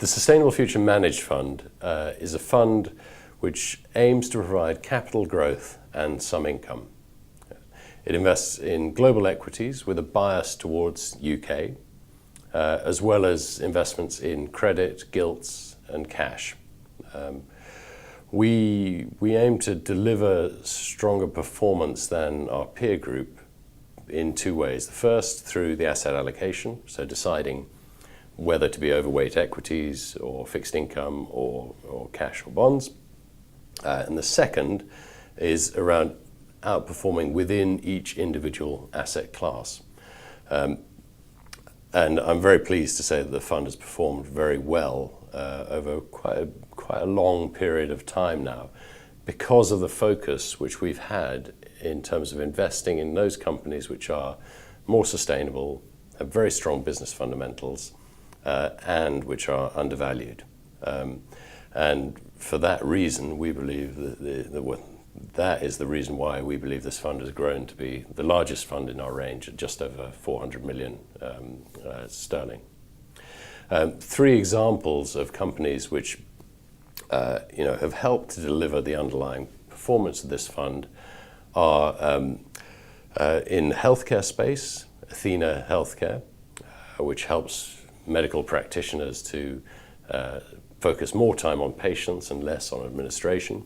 The Sustainable Future Managed Fund is a fund which aims to provide capital growth and some income. It invests in global equities with a bias towards UK, as well as investments in credit, gilts, and cash. We aim to deliver stronger performance than our peer group in two ways. The first, through the asset allocation, so deciding whether to be overweight equities or fixed income or cash or bonds. And the second is around outperforming within each individual asset class. And I'm very pleased to say that the fund has performed very well over quite a long period of time now, because of the focus which we've had in terms of investing in those companies which are more sustainable, have very strong business fundamentals, and which are undervalued. And for that reason, we believe that is the reason why we believe this fund has grown to be the largest fund in our range at just over 400 million sterling. Three examples of companies which have helped to deliver the underlying performance of this fund are in the healthcare space, Athena Healthcare, which helps medical practitioners to focus more time on patients and less on administration.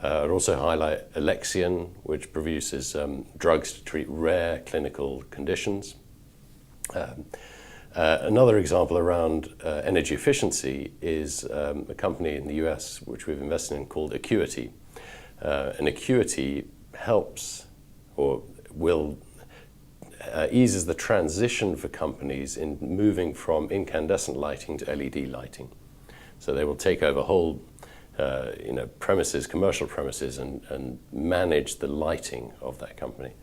I'd also highlight Alexion, which produces drugs to treat rare clinical conditions. Another example around energy efficiency is a company in the US which we've invested in called Acuity. And Acuity helps or will eases the transition for companies in moving from incandescent lighting to LED lighting. So they will take over whole premises, commercial premises, and manage the lighting of that company.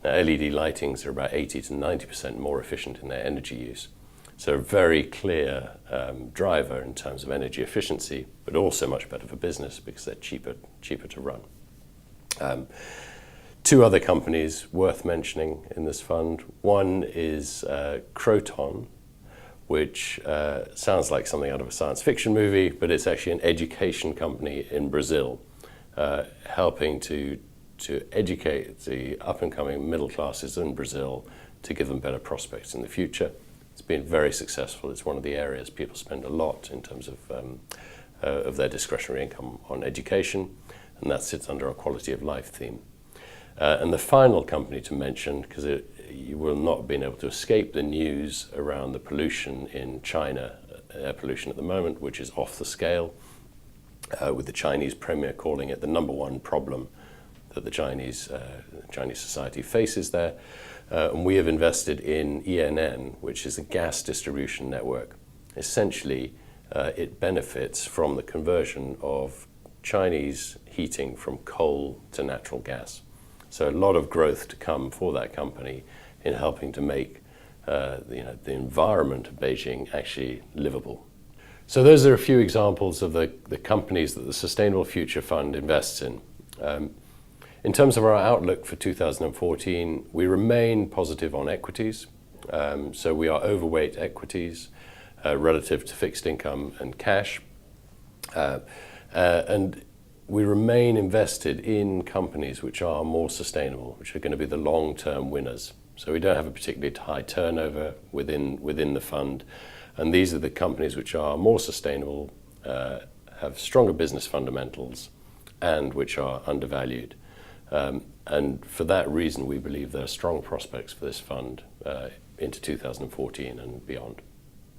Now, LED lightings are about 80 to 90% more efficient in their energy use. So a very clear driver in terms of energy efficiency, but also much better for business because they're cheaper to run. Two other companies worth mentioning in this fund. One is Croton, which sounds like something out of a science fiction movie, but it's actually an education company in Brazil, helping to educate the up-and-coming middle classes in Brazil to give them better prospects in the future. It's been very successful. It's one of the areas people spend a lot in terms of their discretionary income on education, and that sits under our quality of life theme. And the final company to mention, because you will not have been able to escape the news around the pollution in China, air pollution at the moment, which is off the scale, with the Chinese premier calling it the number one problem that the Chinese society faces there. And we have invested in ENN, which is a gas distribution network. Essentially, it benefits from the conversion of Chinese heating from coal to natural gas. So a lot of growth to come for that company in helping to make the environment of Beijing actually livable. So those are a few examples of the companies that the Sustainable Future Fund invests in. In terms of our outlook for 2014, we remain positive on equities. So we are overweight equities relative to fixed income and cash. And we remain invested in companies which are more sustainable, which are going to be the long-term winners. So we don't have a particularly high turnover within the fund. And these are the companies which are more sustainable, have stronger business fundamentals, and which are undervalued. And for that reason, we believe there are strong prospects for this fund into 2014 and beyond.